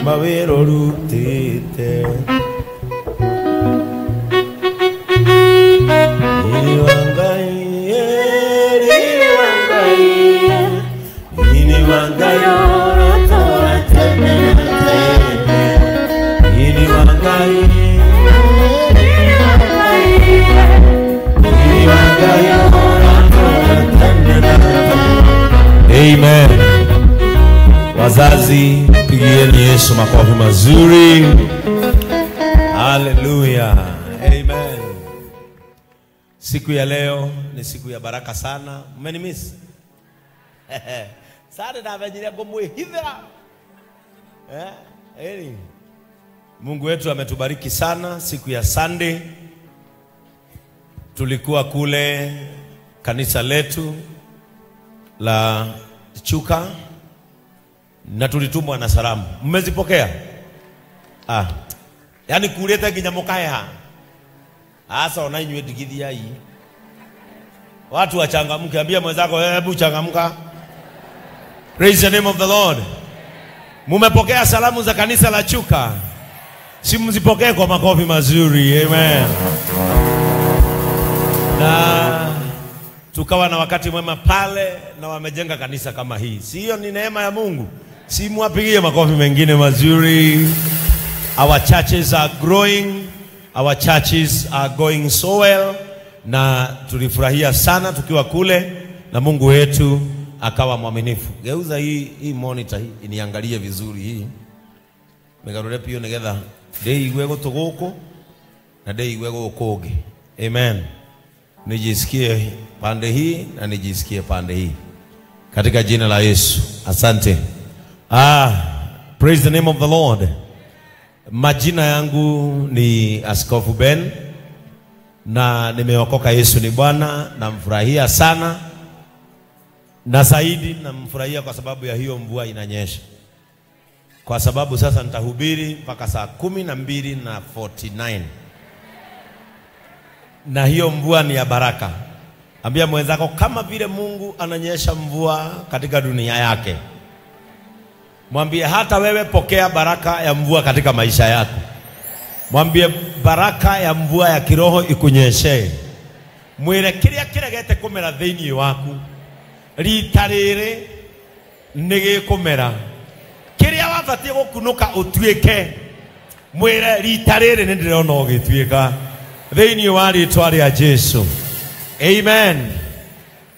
mawiro rutite ini wangai tora tene ini wangai Amen. Wazazi, pigieni Yesu makofi mazuri. Hallelujah. Amen. Siku ya leo ni siku ya baraka sana. Mmenimiss? Sasa nawajilia kumwihidha. Mungu wetu ametubariki sana siku ya Sunday. Tulikuwa kule kanisa letu la Chuka na tulitumwa na salamu. Mmezipokea? Yani kuleta kinyamukae ha. Asa onainywe digithia hii. Watu wachangamke, ambia mwenzako hebu changamka. Praise the name of the Lord. Mumepokea salamu za kanisa la Chuka? Si mzipokee kwa makofi mazuri. Amen. Na tukawa na wakati mwema pale na wamejenga kanisa kama hii. Si hiyo ni neema ya Mungu? Si mwapigie makofi mengine mazuri. Our churches are growing. Our churches are going so well. Na tulifurahia sana tukiwa kule na Mungu wetu akawa mwaminifu. Geuza hii monitor hii iniangalie vizuri hii. Megarure pio negetha dei gwego tugoko na dei gwego koge. Amen. Nijisikie pande hii na nijisikie pande hii katika jina la Yesu. Asante. Praise the name of the Lord. Majina yangu ni Askofu Ben na nimeokoka. Yesu ni Bwana. Namfurahia sana na zaidi namfurahia kwa sababu ya hiyo mvua inanyesha. Kwa sababu sasa nitahubiri mpaka saa 12:49. Na hiyo mvua ni ya baraka. Ambia mwenzako kama vile Mungu ananyesha mvua katika dunia yake, mwambie hata wewe pokea baraka ya mvua katika maisha yako. Mwambie baraka ya mvua ya kiroho ikunyeshe. Mwire kiria kiregete kumera thiini waku rita riri nigikumera. Kiria wabatie gukunuka utuike, mwire rita riri nindirona ugituika thiini wa ritwa ria Yesu. Amen.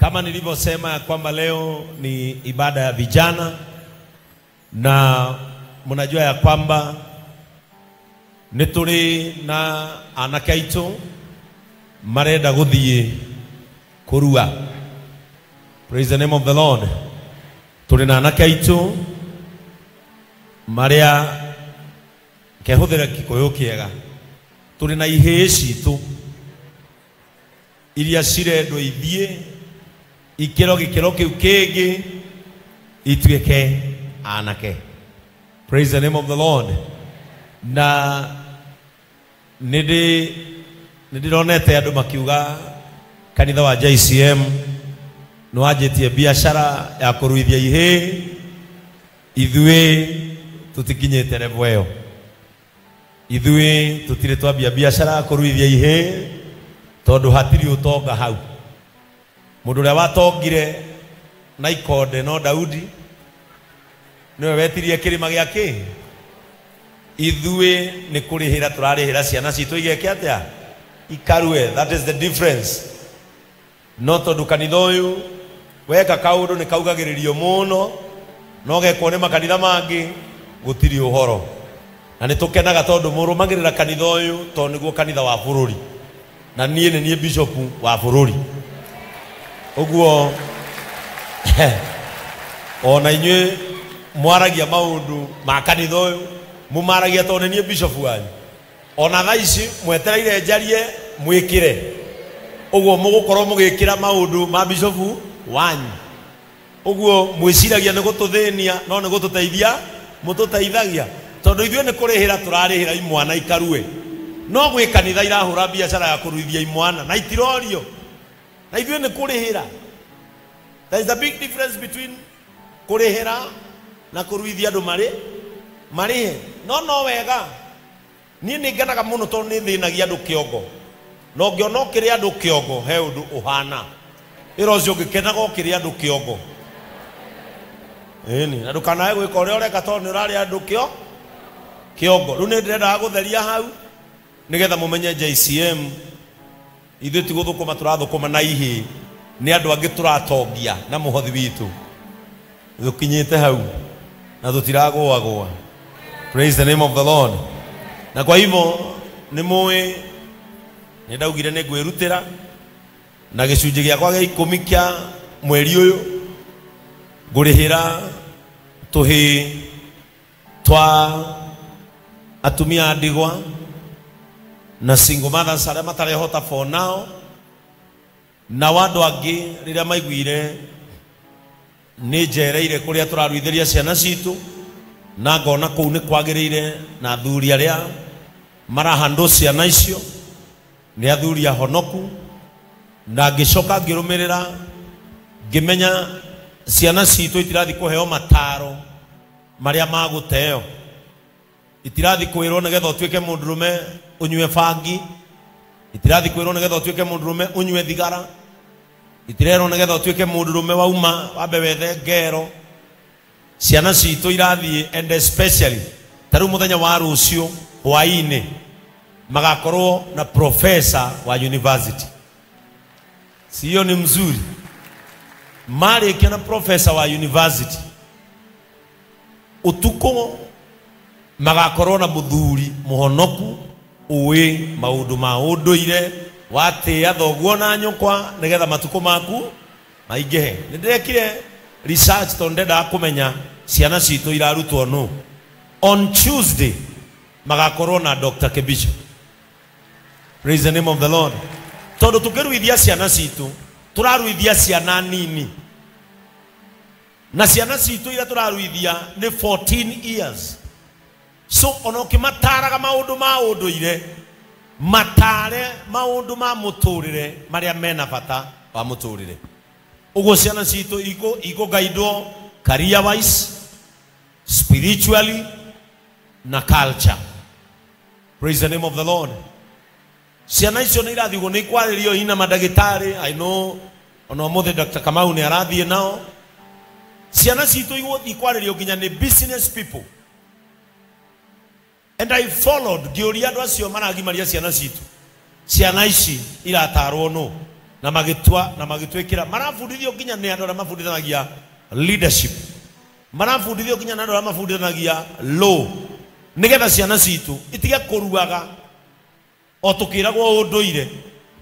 Kama nilivyosema kwamba leo ni ibada ya vijana, na mnajua ya kwamba nituri na anakaitu marenda guthie kurua. Praise the name of the Lord. Turi na anakaitu maria kehuthira kikoyo kiega. Turi na ihee citu iria cirendwo ithie ikiro gikiro kiu kingi ituike anake. Praise the name of the Lord. Na nidironete andu makiuga kanitha wa JCM no wajetie biashara ya kuruithia ihee. Ithue tutikinyete level iyo. Ithue tutire twambia biashara ya kuruithia ihee tondu hatiri utonga hau. Mundu uria watongire na ikonde no Daudi niwe wetirie kirima giake. Ithue ni kurihira turarihira ciana citu igeke atia ikarue. That is the difference. No tondu kanitha uyu weka kaundu ni kaugagiririo muno no gekwo ni makanitha mangi gutiri uhoro. Na nitukenaga tondu murumagirira kanitha uyu tondu niguo kanitha wa bururi na nie ni bishop wa bururi. Uguo ona inywe mwaragia maundu ma kanitha uyu mumaragia tondu nie bishop wanyu. Ona thaici mwetereire njarie mwikire. Uguo mugukorwo mugikira maundu ma bishop wanyu. Uguo mwiciragia ni gututhinia no ni gututeithia mututeithagia tondu ithue ni kurihira turarihira imwana ikarue. No gwe kanitha irahura biashara ya kuruithia imwana na itirorio. Na ithue ni kurihira. There is a big difference between kurihira na kuruithia andu mari Mari no wega ni ninganaga muno to ni thinagia andu kiongo no ngiona ukiri andu kiongo he undu uhana irocio ngikenaga ukiri andu kiongo eni andu kana gwika uria ureka to ni urari andu kiongo riu ni ndirenda gutheria hau nigetha mumenye JCM ithu ti guthukuma turathukuma na ihi ni andu angi turatongia na muhothi witu thukinyite hau na tutiragwa. Praise the name of the Lord. Na kwa hivyo ni muwe ni ndaugire ni gwirutira na gicunji giakwa gia 10 kia mweri uyu ngurihira tuhi twa atumia ndigwa na single mothers aria matarehota for now na wandu angi riria maiguire ni njereire kuria turaruithiria ciana citu na ngona kuu ni kwagirire na athuri aria marahando ciana icio ni athuri ahonoku na ngicoka ngirumirira ngimenya ciana citu itirathi kuheo mataro maria maguteo itirathi kwirwo nigetha utuike mundurume unywe fangi itirathi kwirwo nigetha utuike mundurume unywe thigara itirerwo nigetha utuike mundurume wauma wambe wethe ngero ciana citu irathi and especially taru muthenya wa rucio hwaini magakorwo na professor wa university sio ni mzuri mari kena professor wa university utuko magakorwo na muthuri muhonoku uwi maundu ma unduire wate athoguo na nyukwa nigetha matuko maku maingehe ndirekire research to ndenda kumenya ciana citu irarutwo no on Tuesday magakorwo na Dr. Kebisho. Praise the name of the Lord. Todo tukiruithia ciana citu turaruithia ciana nini na ciana citu ira turaruithia ni 14 years. So ono kimataraga maundu ma unduire matare maundu ma muturire maria mena bata wa muturire ugo ciana citu iko guidwo career wise spiritually na culture. Praise the name of the Lord. Ciana icio ni irathigwo ni kwaririo ina madagitari. I know ono mothe Dr. Kamau ni arathie nao ciana citu ikwaririo ginya ni business people. And I followed Gioria do acio maragimaria ciana citu ciana ici iratarwo no na magitwekira marafundithio ginya ni andu mafundithanagia leadership marafundithio ginya na andu mafundithanagia law nigetha ciana citu itige kuruaga o tukiragwo unduire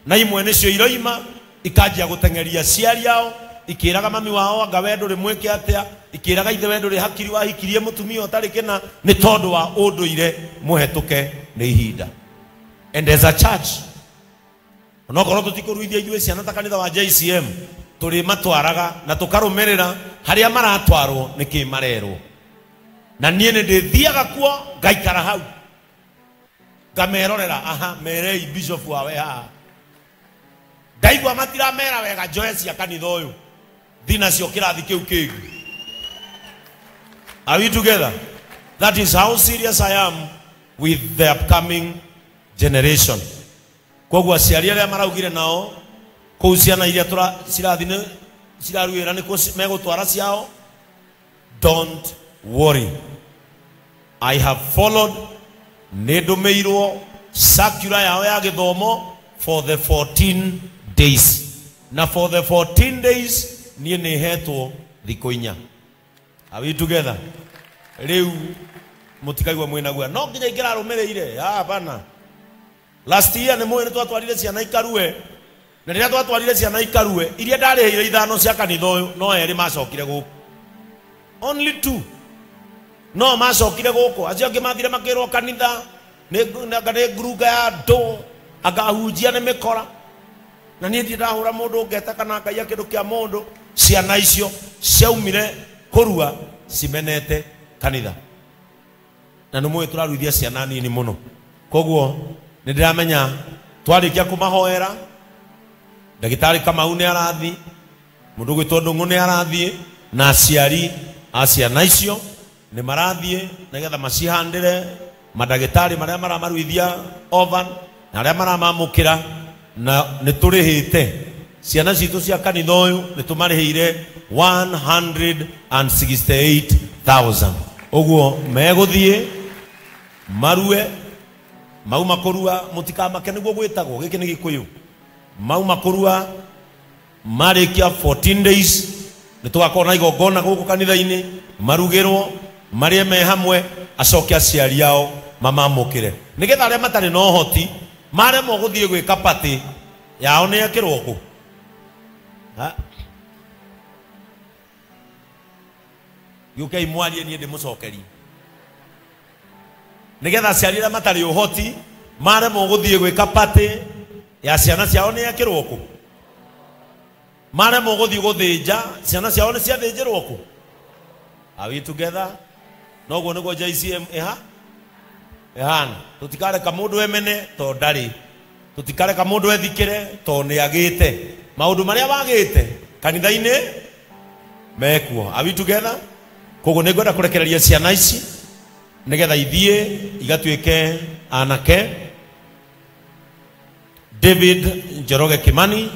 na imwe nicio iroima ikanjia gutengeria ciari yao ikiraga mami wao anga wendo rimweke atia ikiraga ithe wendo ri hakiri wa hikirie mutumia utari kina ni tondu wa unduire muhetuke ni ihinda. And as a church onokorwo tutikuruithia ithuĩ ciana ta kanitha wa JCM turi matwaraga na tukarumirira haria maratwarwo niki marerwo na nie ni ndithiaga kuo ngaikara hau ngamerorera aha merei bishop wawe ha ndaigua matiramera wega njoe cia kanitha uyu thina cio kirathi kiu kingi. Are we together? That is how serious I am with the upcoming generation. Kogwa ciari aria maraugire nao kou ciana iria cirathine ciraruira ni megutwara ciao, don't worry. I have followed nedumeirwo circular yao ya githomo for the 14 days. Na for the 14 days nie nihetwo thikũ 4. Are we together? Riu mutikaigwa mwinagua no nginya ingirarumireire hapana. Last year ni mwe twatwarire ciana ikarue na riria twatwarire ciana ikarue iria ndarihire 5 cia kanitha uyu no eri macokire guku only 2 no macokire guku acio angi mathire makirwo kanitha ni gruga ya do agahunjia ni mikora na nie ndirahura mundu ngeta kana ngaia kindu kia mundu ciana icio ciaumire kurua cimenete kanitha na numwe turaruithia ciana nini muno. Koguo nindiramenya twarikia kumahoera ndagitari Kamau ni arathi mundu gwitwo Ndungu ni arathi na aciari a ciana icio ni marathie nigetha macihandire madagitari maria maramaruithia ovan na aria maramamukira na niturihite ciana citu cia kanitha uyu nitumarihire 168,000 uguo meguthie marue mau makorua mutikamake niguo gwitagwo giki ni gikuyu mau makorua marikia 14 days nitugakora na igongona guku kanitha-ini marugirwo marie me hamwe acoke aciari yao mamamukire nigetha aria matari na uhoti maremwo guthie gwika party yao ni ekirwo ku yuke imwarie ni ndi mucokeri nigetha aciari aria matari uhoti maremwo guthie gwika party ya ciana ciao ni ekirwo ku maremwo guthie guthinja ciana ciao ni ciathinjirwo ku. Are we together? No go nego JCM ehana tutikare ka mundu emene to ndari tutikare ka mundu ethikire to ni agite maundu maria wagite kanitha-ini mekuo. Are we together? Kogo negwenda kurekereria ciana ici nigetha ithie igatuike anake. David Njoroge Kimani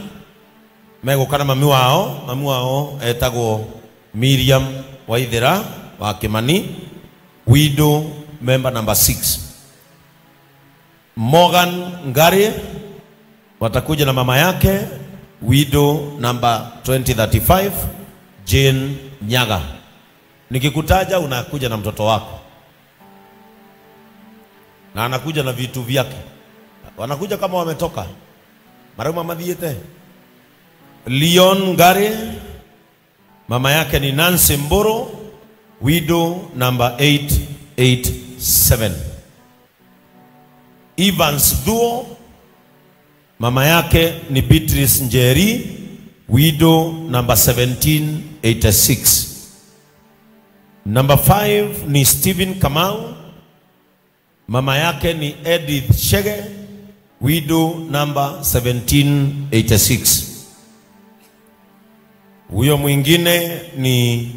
megukana mami wao etagwo Miriam Waithera wa Kimani, widow, member number 6. Morgan Ngari watakuja na mama yake, widow number 2035, Jane Nyaga. Nikikutaja unakuja na mtoto wako na anakuja na vitu vyake, wanakuja kama wametoka maruma madhiete. Leon Ngari mama yake ni Nancy Mboro, widow number 887. Evans Duo mama yake ni Beatrice Njeri, widow number 1786. Number 5 ni Stephen Kamau mama yake ni Edith Shege, widow number 1786. Huyo mwingine ni